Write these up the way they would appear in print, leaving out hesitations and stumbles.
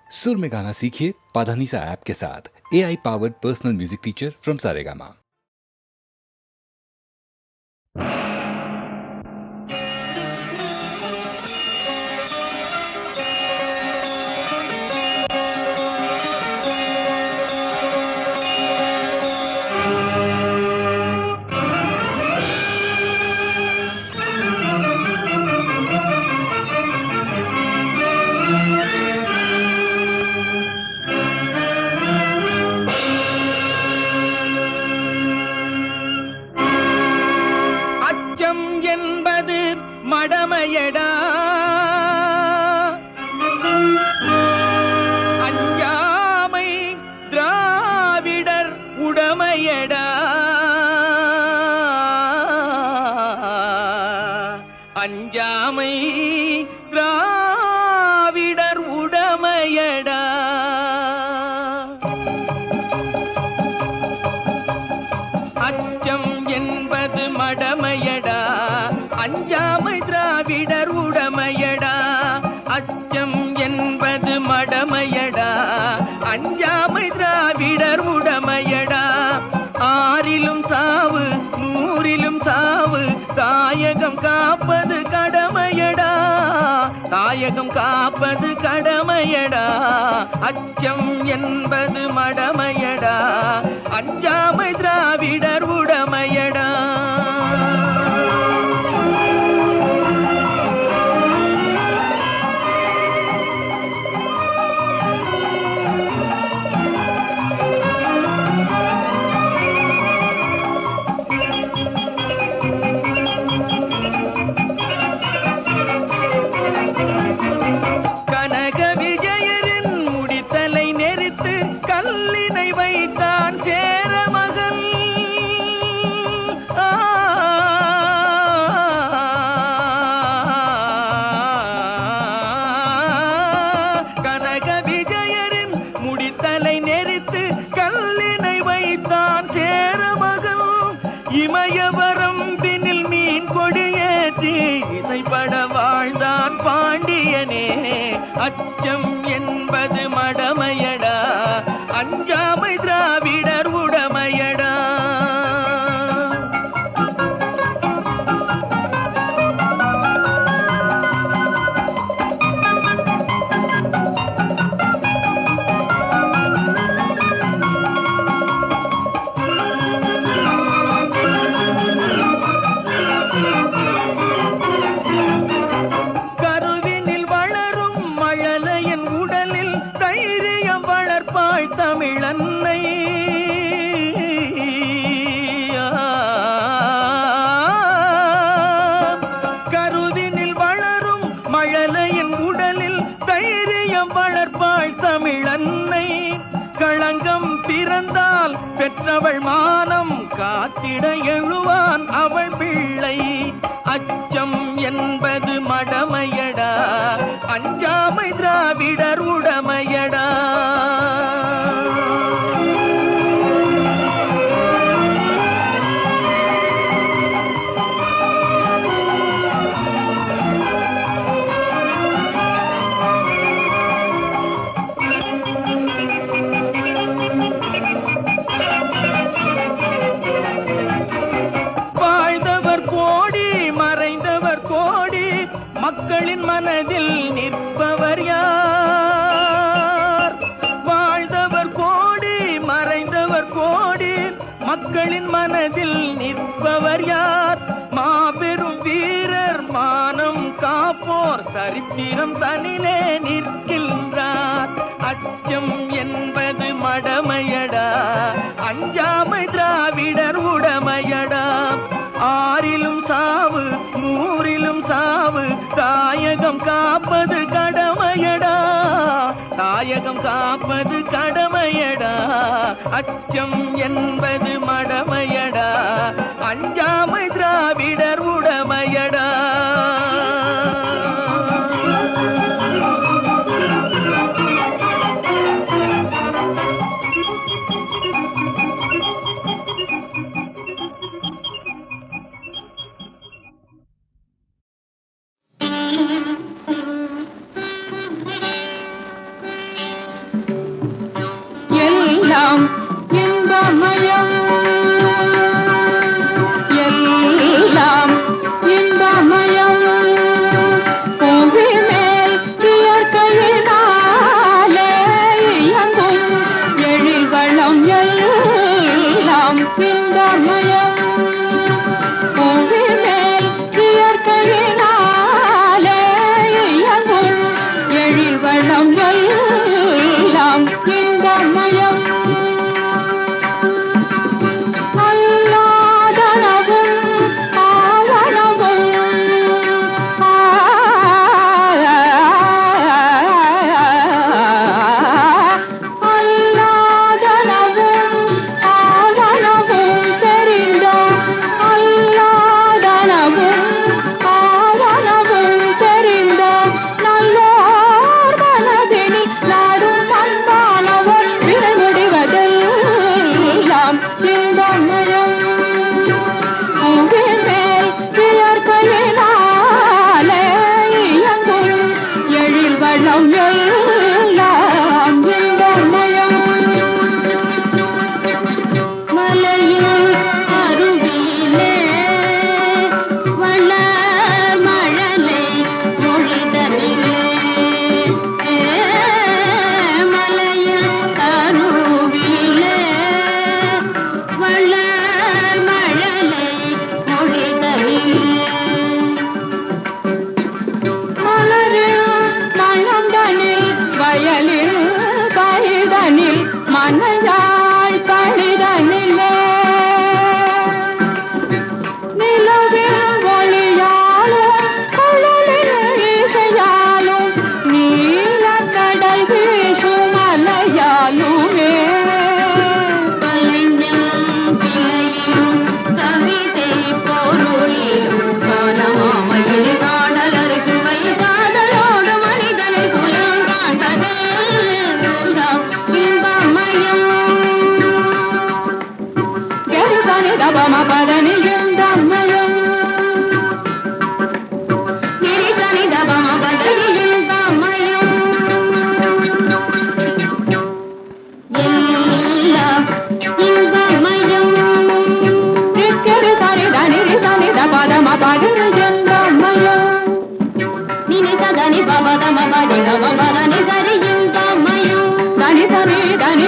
सुर में गाना सीखिए पाधानीसा ऐप के साथ। AI powered personal music teacher from Saregama. மடமையடா அஞ்சாமை திராவிடர் உடமையடா அஞ்சாமை திராவிடர் உடமையடா அச்சம் என்பது மடமையடா அஞ்சாமை திராவிடர் உடமையடா அச்சம் என்பது மடமையடா அஞ்சாமை திராவிடர் உடமையடா ஆறிலும் சாவு நூறிலும் சாவு தாயகம் காப்பது கடமையடா தாயகம் காப்பது கடமையடா அச்சம் என்பது மடமையடா அஞ்சாமை திராவிடர் உடமையடா இமயவரம்பினில் மீன் கொடியேற்றி இசைப்பட வாழ்ந்தான் பாண்டியனே அச்சம் என்பது மடமையடா அஞ்சாமை திராவிடர் உடமையடா தமிழன்னை கருவினில் வளரும் மழலையின் உடலில் தைரியம் வளர்ப்பாள் தமிழன்னை களங்கம் பிறந்தால் பெற்றவள் மானம் காத்திட எழுவான் அவள் பிள்ளை அச்சம் என்பது மடமையடா அஞ்சாமை திராவிடர் உடமையடா மக்களின் மனதில் நிற்பவர் யார் வாழ்ந்தவர் கோடி மறைந்தவர் கோடி மக்களின் மனதில் நிற்பவர் யார் மாபெரும் வீரர் மானம் காப்போர் சரித்திரம் தனிலே நிற்கின்றார் அச்சம் என்பது மடமையடா அஞ்சாமை திராவிடர் உடமையடா ஆறிலும் சாவு நூறிலும் சாவு தாயகம் காப்பது கடமையடா தாயகம் காப்பது கடமையடா அச்சம் என்பது மடமையடா அஞ்சாமை திராவிடர் உடமையடா பதி கம பதனி சரி இன்பமயம் தனி சரி தனி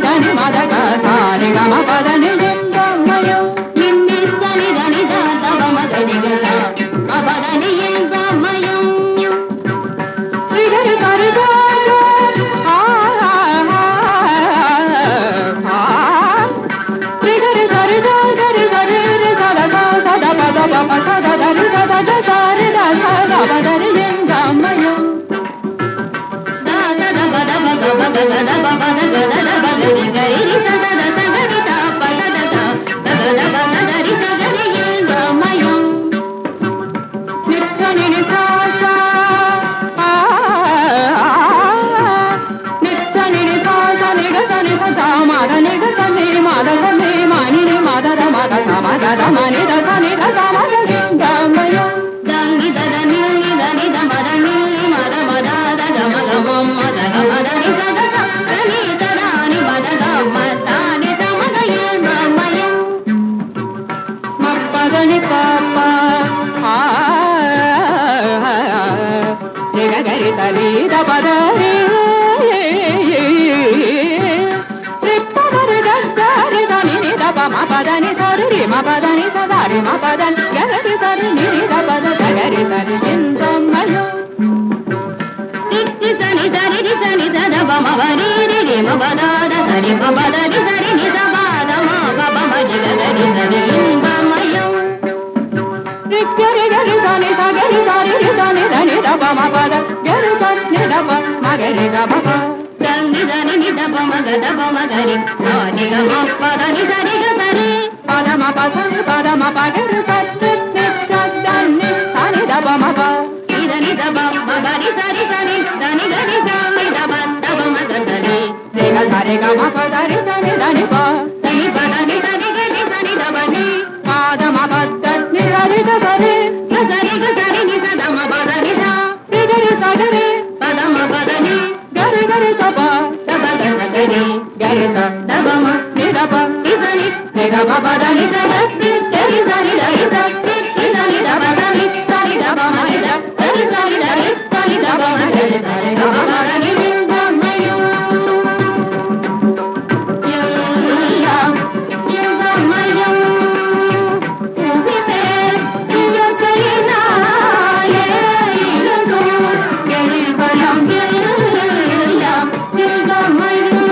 தனி மதக சாரி கம பதனி இன்பமயம் நின்னி சனி தனி தவ மதனி கசா பதனி இன்பமயம் ரிகரி சரி ரிகரி சரி சரி சரி சத சத பத பப சத தரி சத சாரி தத பதனி இன்பமயம் சத பத பக பக கத பத கத பகரி கரி சத சகரி த பத தத கத பத தரி சகரி இன்பமயம் நிச்சனி நிசாசா நிச்சனி நிசாசா நிகசனி சதா மத நிகசனி மத சனி மணி மதர மத சமகத மணி தசனி தசமத இன்பமயம் தங்கி தத நில்லி தனி தமத நில்லி மத மத தக மகமம் மத கமத நிசத சனி தரானி மத கம தானி சமத இன்பமயம் மப்பதனி பாப்பா ரிகரி தரி தபதரி ரிப்பமரி தரி தனி நிதப மபதனி சரி மபதனி சதாரி மபதனி கரி சரி நிதி தபத கரி சரி இன்பமயம் நித்தி சனி தரி சனி ததப மவரி ரி மபதாத சரி மபதரி சரி நிதபாத மப மஜி கரி சரி இன்பமயம் ரிக்கரி கரி சனி சகரி சரி சனி தனி தப மபத கரி சரி நிதப மகரி தப தனி தனி நிதப மகதப மகரி சாரி கம பதனி சரி கரி பதம பசனி பதம பகரி சரி நிச்சதனி சனி தப மப இதனி தப மகரி சரி சனி தனி கரி சனி தப தப மகரி ரிக சரி கம பதரி சனி தனி ப தனி பதனி சரி கரி சனி தபனி பாதம பதனி சரி கரி சரி சரி நி சதம பதனி சா ரிகரி சகரி பதம பதனி கரி கரி தப தப கரி கரி தபம நிதப இதனி நிதப பதனி சரி கரி சரி தரி சரி இதனி தப தனி சரி தப மனித சரி சரி தரி சரி தப மனித சரி தப பதனி இன்பமயம் இன்பமயம் உவிதே இயற்கையினாலே இருந்தும் எழில்வளம் எல்லாம் இன்பமயம்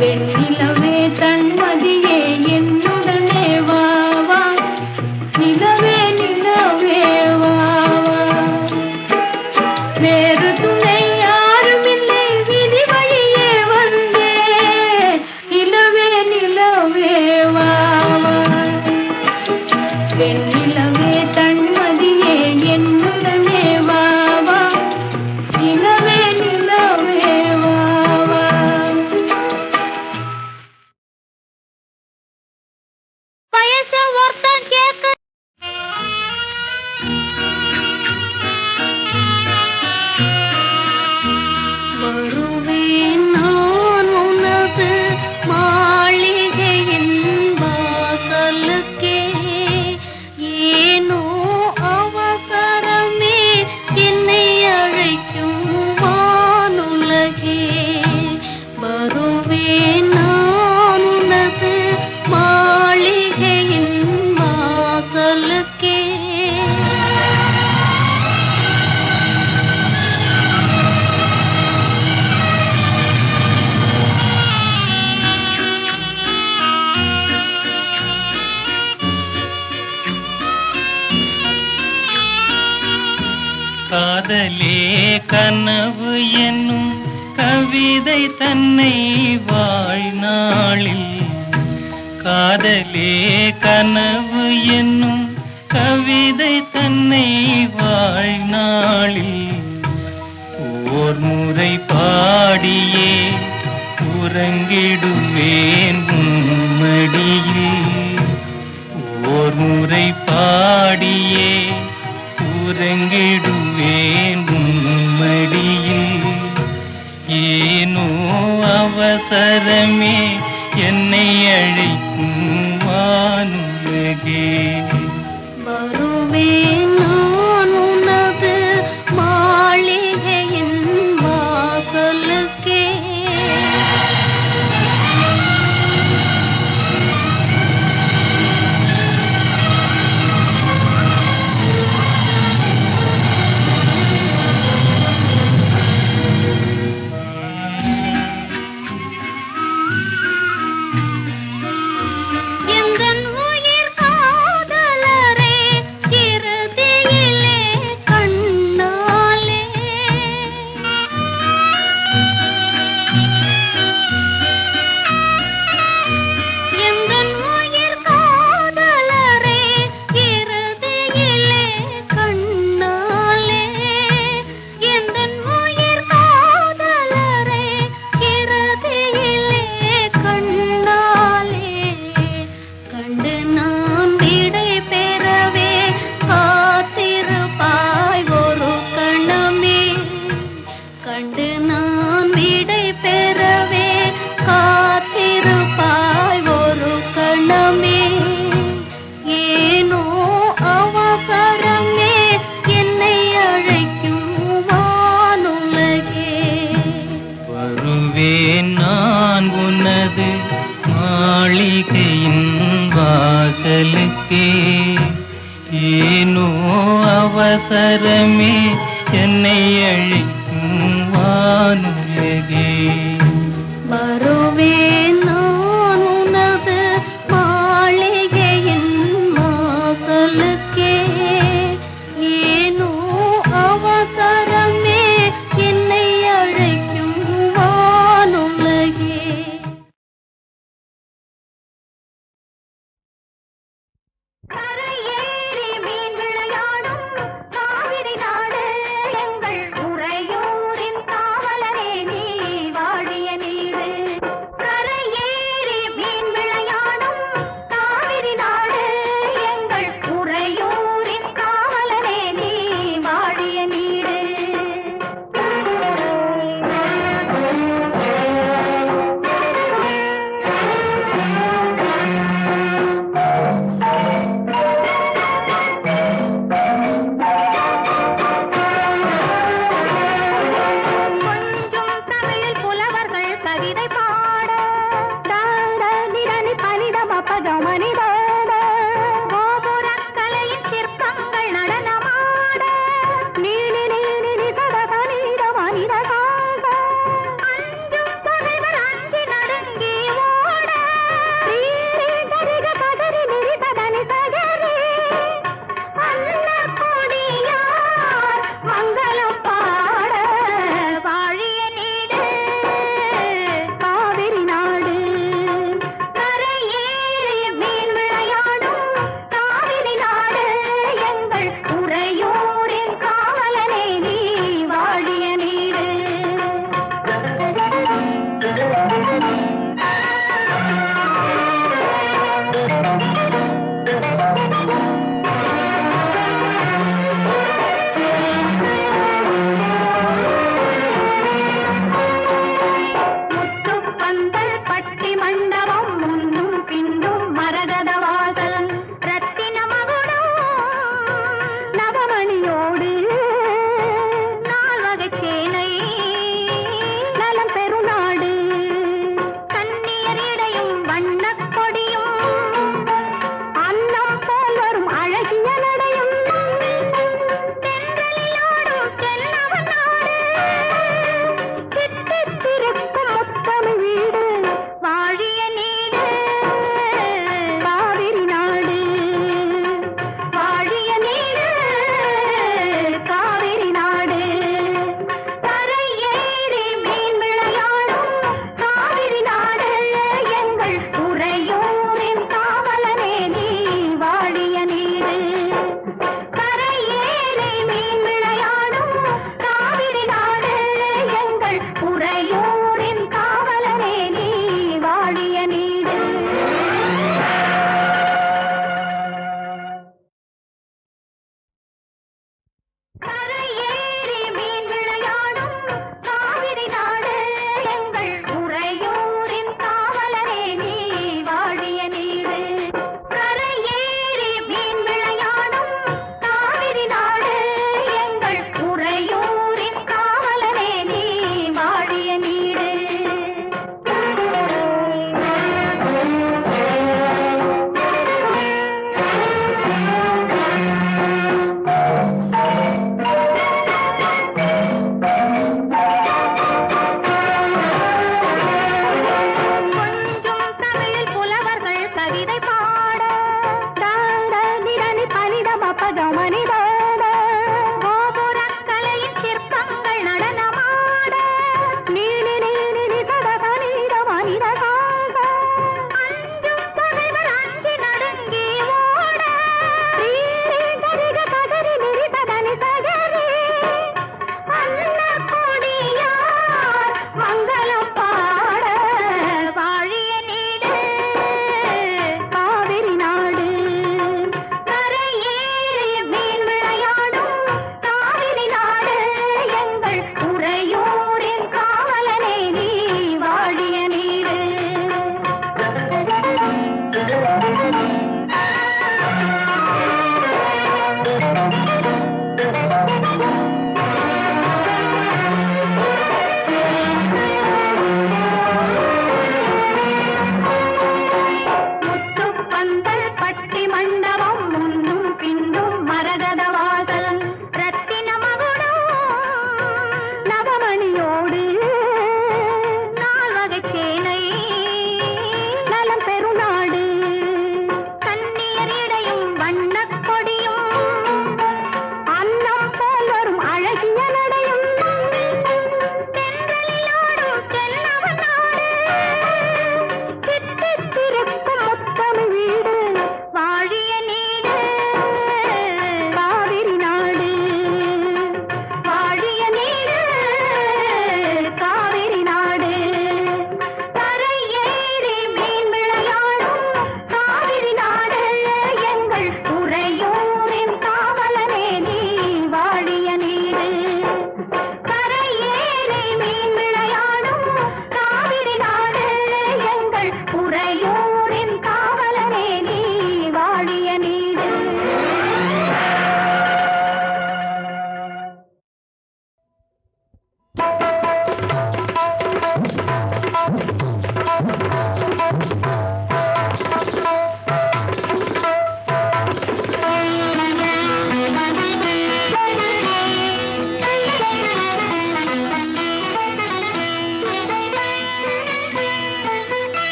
வெண்ணிலவே தன்மதியே என்னுடனே வா வா நிலவே காதலே கனவு என்னும் கவிதை தன்னை வாழ்நாளில், காதலே கனவு என்னும் கவிதை தன்னை வாழ்நாளில் ஓர் முறை பாடியே உறங்கிடுவேன் உம்மடியில், ஓர் முறை பாடியே உறங்கிடுவேன் உம்மடியில். ஏனோ அவசரமே என்னை அழைக்கும் வானுலகே. வருவேன் நான் உனது மாளிகையின் வாசலுக்கே. எந்தன் உயிர் காதலரே இறுதியிலே கண்ணாலே, எந்தன் உயிர் காதலரே இறுதியிலே கண்ணாலே, எந்தன் உயிர் காதலரே இறுதியிலே கண்ணாலே. கண்டு நான் விடை பெறவே காத்திருப்பாய் ஒரு கணமே, கண்டு நான் விடை பெறவே காத்திருப்பாய் ஒரு கணமே. ஏனோ அவசரமே என்னை அழைக்கும் வானுலகே. வருவேன் நான் உனது மாளிகையின் வாசலுக்கே. ஏனோ அவசரமே என்னை அழைக்கும் வானுலகே. வருவேன் நான் உனது மாளிகையின் வாசலுக்கே. ஏனோ அவசரமே என்னை அழைக்கும் வானுலகே. கரையேறி மீன் விளையாடும் காவிரி நாடு எங்கள் உறையூரின் காவலரே நீ வாழிய நீரு.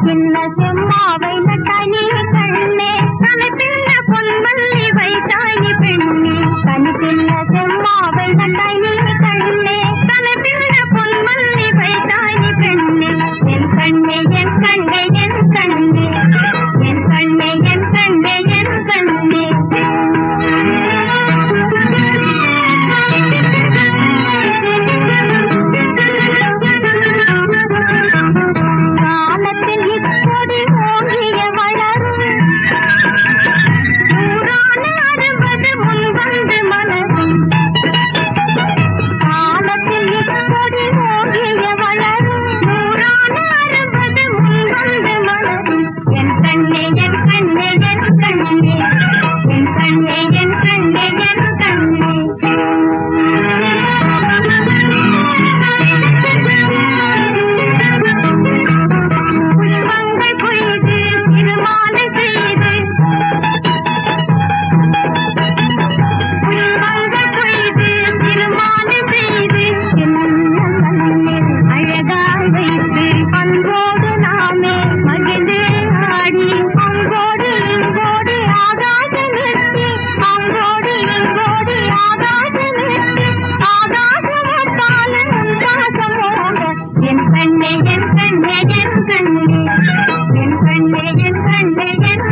சின்ன செம்மாவை நட்டானி கண்ணே தலை பின்ன பொன்மல்லி வைத்தானி பெண்ணே கனி சின்ன செம்மாவை நட்டானி கண்ணே தலை பின்ன பொன்மல்லி வைத்தானி பெண்ணே என் கண்ணே என் கண்ணே என் கண்ணே என் கண்ணே என் கண்ணே என் கண்ணே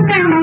Come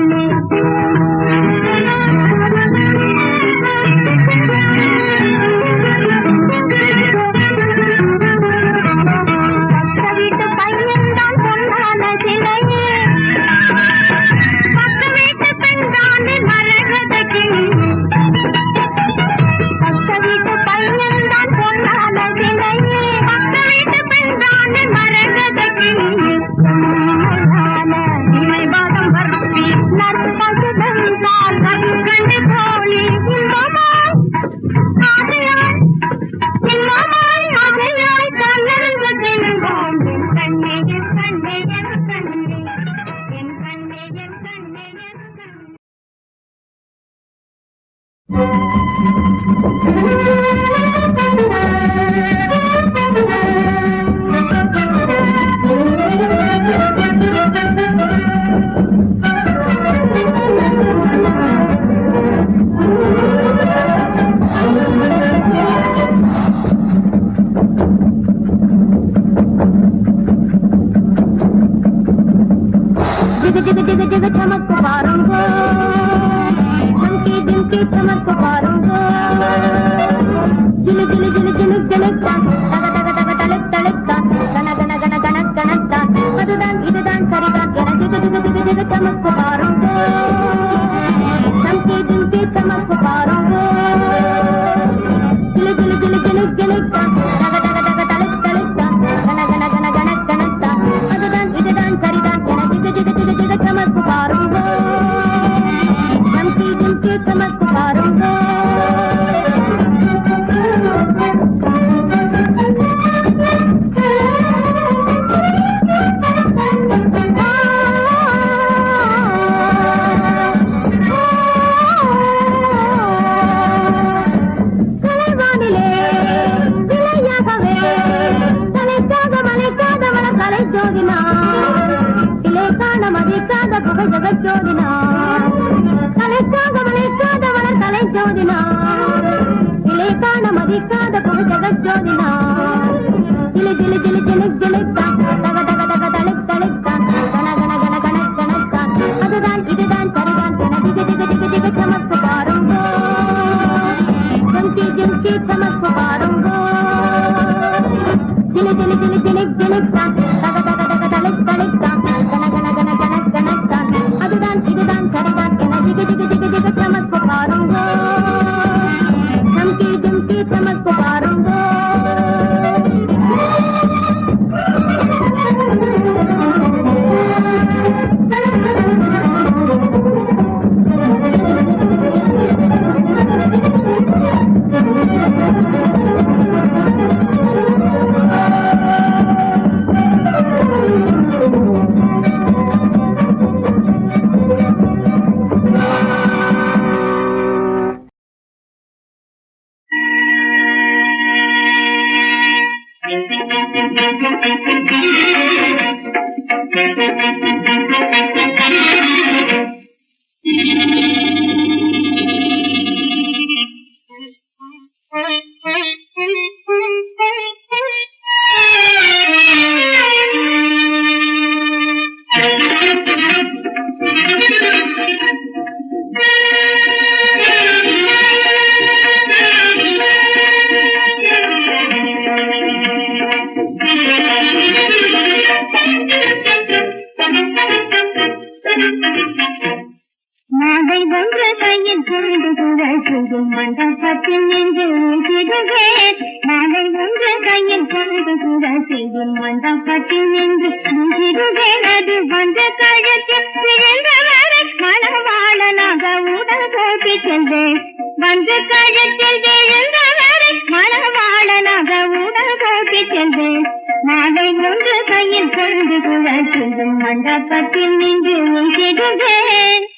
மாதை வென்ற கையில் கொண்டு குழல் மண்டபத்தில் நின்று சிறுவேன். மாதை வென்ற கையில் கொண்டு குழல் செய்யும் மண்டபத்தில் நின்று சிறுவேன். அது வந்த கழுத்தில் விழுந்தவரை மணவாளனாக உடல் போட்டி சென்றேன். வந்த கழுத்தில் விழுந்தவரை மணவாளனாக உடல் போட்டி சென்றேன். மாதை ஒன்று கையில் கொண்டு குழல் செய்யும் மண்டபத்தில் நின்று சிறுவேன்.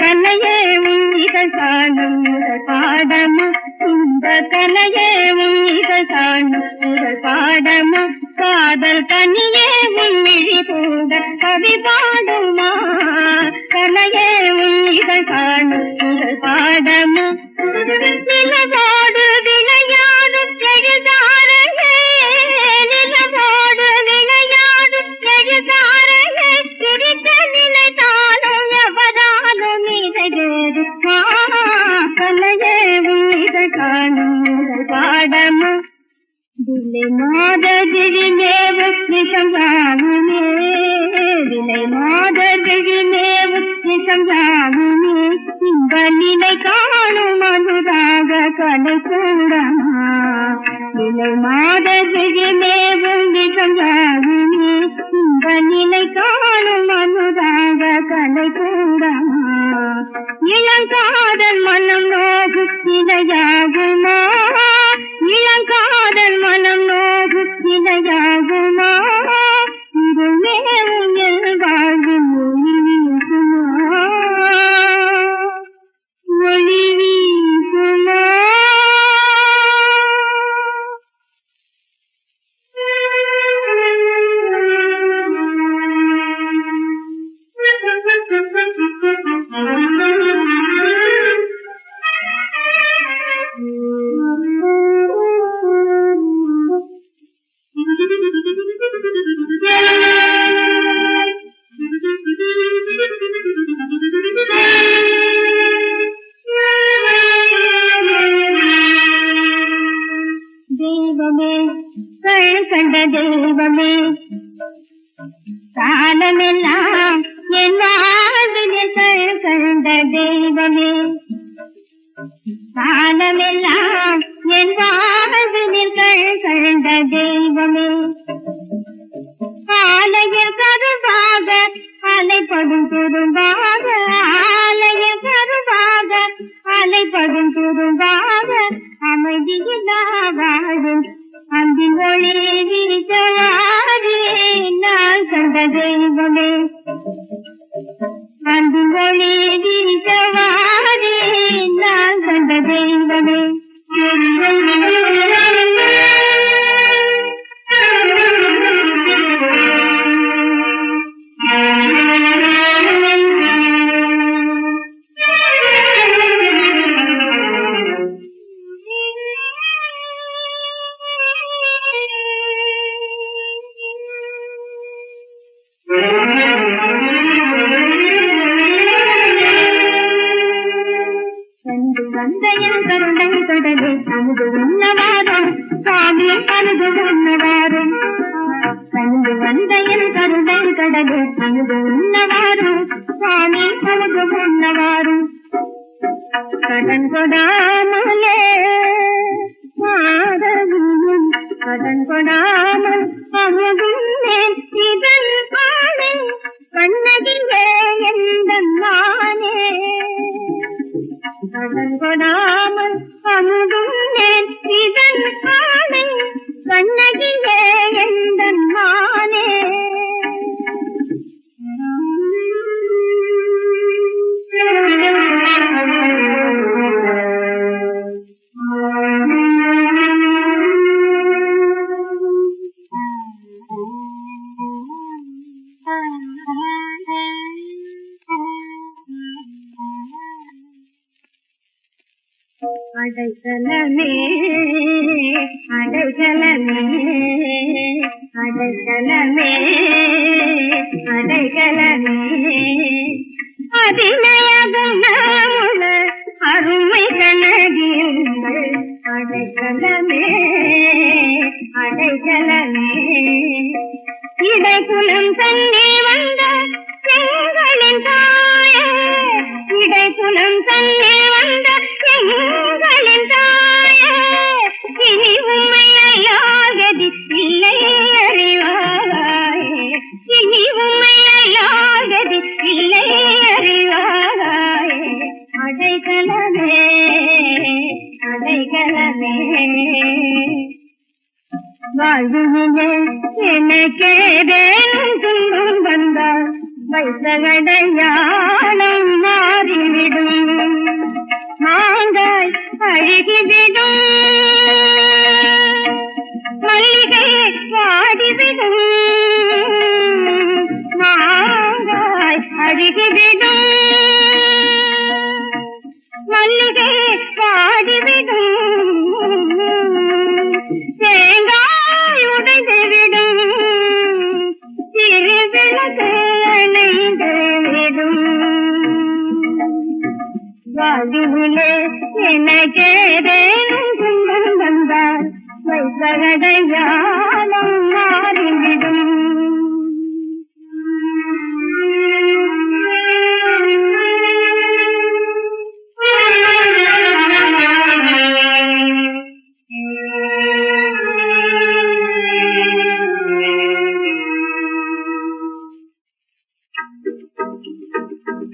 கலையே உயிர்கள் காணும் முதல் பாடமா, இந்த கலையே உயிர்கள் காணும் முதல் பாடமா, காதல் கனியே உன்னிழி கூட கவி பாடுமா. கலையே உயிர்கள் காணும் முதல் பாடமா, நிலவோடு விளையாடும் எழுதாரையே, நிலவோடு விளையாடும் எழுதாரையே, குறித்த நிலைத்தாலும் எவராலும் நிறைவேறு. கலையே உயிர்கள் காணும் முதல் பாடமா, விலை மாதகிழிமேவும் நிசம்பாகுமே, விலை மாதகிழிமேவும் நிசம்பாகுமே, இன்ப நிலை காணும் மதுராக கலை கூடமா. விலை மாதகிழிமேவும் நிசம்பாகுமே, இன்ப நிலை காணும் மதுராக கலை கூடமா. இளங்காதல் மனம் நோகு நிலையாகுமா, இளங்காதல் மனம் நோகு நிலையாகுமா, இதுவே உயர் வாழ்வில் ஒளி வீசுமா, ஒளி வீசுமா. தெய்வமே கண்ட தெய்வமே, காலமெல்லாம் என் வாழ்விலே கண்ட தெய்வமே, காலமெல்லாம் என் வாழ்விலே கண்ட தெய்வமே. ஆலய கருவாக அலைப்படும் துரும்பாக, ஆலய கருவாக அலைப்படும் துரும்பாக, அமைதியில்லா வாழும் அன்பின் ஒளி வீசவாரே நான் கண்ட தெய்வமே, அன்பின் ஒளி வீசவாரே நான் கண்ட தெய்வமே. கண்டு வந்தையில் கருணை கடலே அமுது உன்னவாரம் சாமி அமுது உன்னவாரம், கண்டு வந்தையில் கருணை கடலே அமுது உன்னவாரம் சாமி அமுது உன்னவாரம். கடன் கொடாமலே மாதவியும் கடன் கொடாமல் அமுதுன்னேன் இதன் பாடு கண்ணகியே எந்தன் நானே கடன் கொடாமல் அமுதுன்னேன் இதன் பாடு கண்ணகியே எந்தன் நானே அடைக்கலமே அடைக்கலமே அடைக்கலமே அடைக்கலமே அதிநயகுணமுள்ள அருமை கனகியுங்கள் அடைக்கலமே அடைக்கலமே இடைக்குலம் தண்ணி வந்த எங்களின் தாயே இடைக்குலம் தண்ணி வந்த எங்களின் தாயே இனி உண்மை அல்லாதது இல்லை அறிவாயே இனி உண்மை அல்லாதது இல்லை அறிவாயே அடைக்கலமே அடைக்கலமே வாழ்விலே எனக்கேதேனும் துன்பம் வந்தால் வைத்தகடையாளம் மாறிவிடும் மாங்காய் அழுகிவிடும் மல்லிகை வாடிவிடும் மாங்காய் அழுகிவிடும் மல்லிகை வாடிவிடும் தேங்காய் உடைந்துவிடும் திருவிளக்கு அணைந்துவிடும் வாழ்விலே எனக்கேதேனும் துன்பம் வந்தால் வைத்தகடையாளம் மாறிவிடும்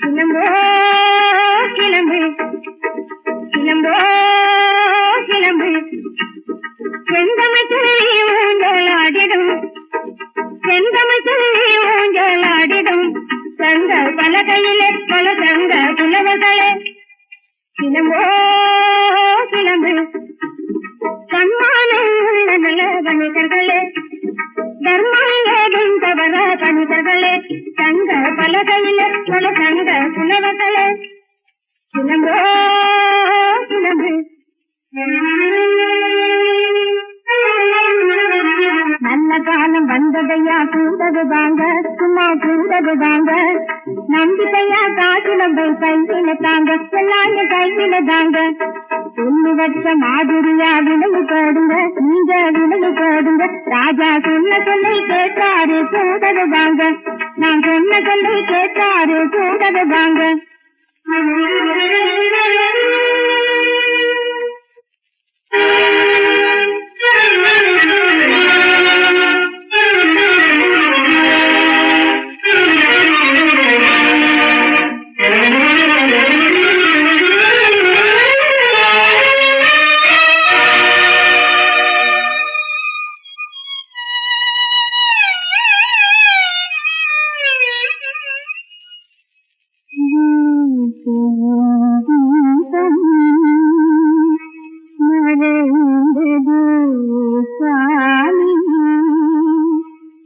கிளம்போ கிளம்பு கிளம்போ கிளம்பு செந்தமிழ் சொல்லி ஊஞ்சலாடிடும் செந்தமிழ் சொல்லி ஊஞ்சலாடிடும் தங்க பலகையிலே பல தங்க புலவர்களே கிளம்போ கிளம்பு சன்மானம் உள்ள நல்ல வணிகர்களே தர்மம் ஏதும் தவற கணிதர்களே தங்க பலகையிலே பல தங்க புலவர்களே கிளம்போ கிளம்பு நல்ல காலம் வந்ததையா கூடது வாங்க சும்மா கூடது வாங்க நம்பிக்கையா காட்டிலம்பை கையில தாங்க எல்லாங்க கையில தாங்க சொல்லி வச்ச மாதிரியா விலகு போடுங்க நீங்க விலகு போடுங்க ராஜா சொன்ன சொல்லை கேட்டாரு கூடது வாங்க நான் சொன்ன சொல்லை கேட்டாரு கூடது வாங்க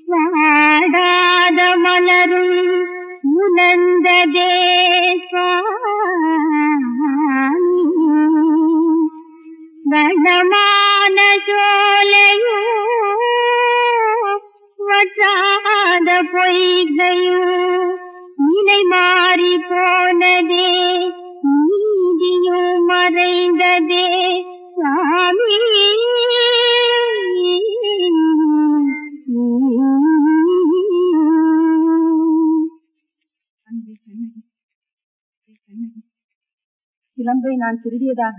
வாடாத மலரும் உணர்ந்ததே வளமான சோலையும் வற்றாத பொய்கையும் நிலை மாறி போனதே நீதியும் மறைந்ததே சாமி சிலம்பை நான் திருடியதாக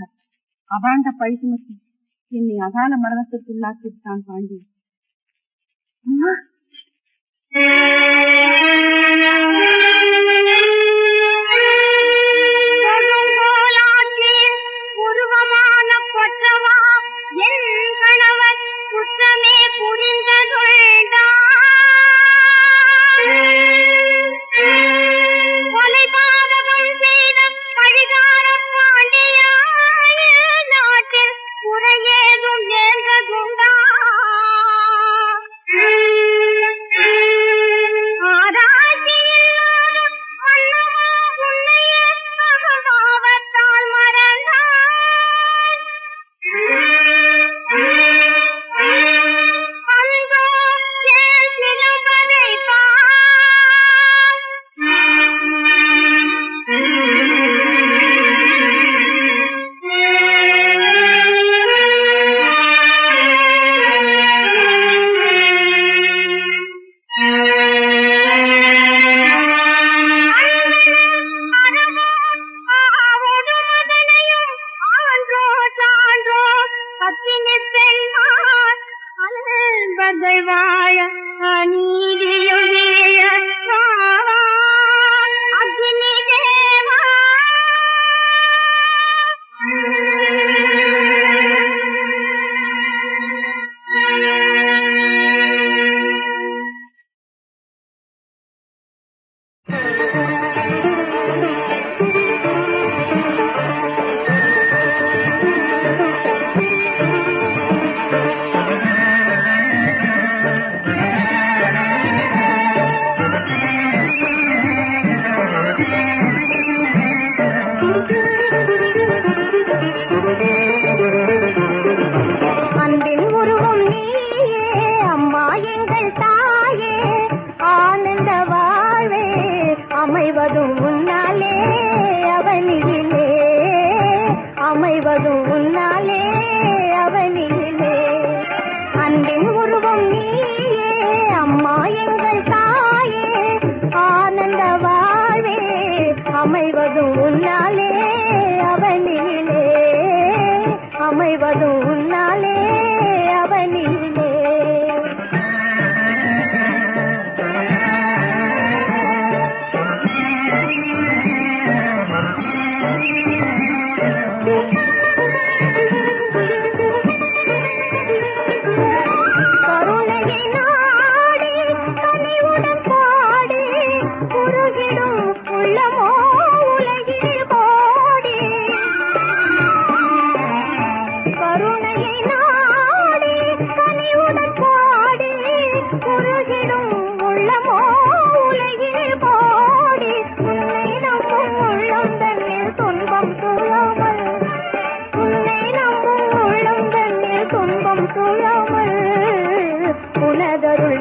அபாண்ட பழி சுமத்தி என்னை அகால மரணத்திற்குள்ளாக்கிவிட்டான் பாண்டி. அம்மா, உருவமான கொற்றவா என் கணவர் குற்றமே புரிந்ததுண்டா? கொலைபாதகம் செய்த பழிகாரம் பாண்டியாய நாட்டில் குறையேதும் நேர்ந்ததுண்டா?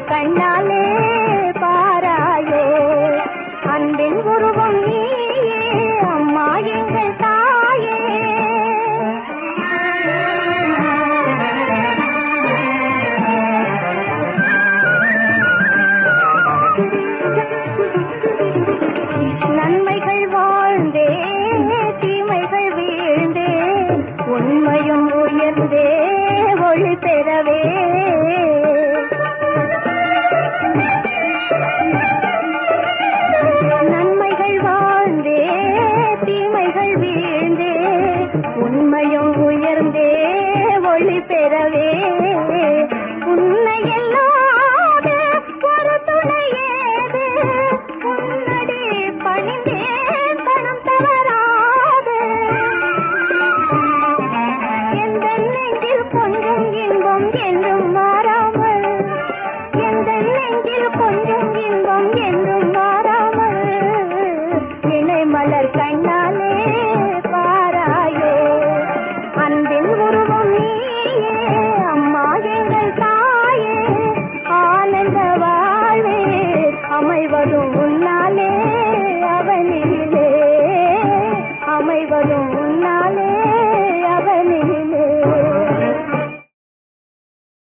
கண்ணா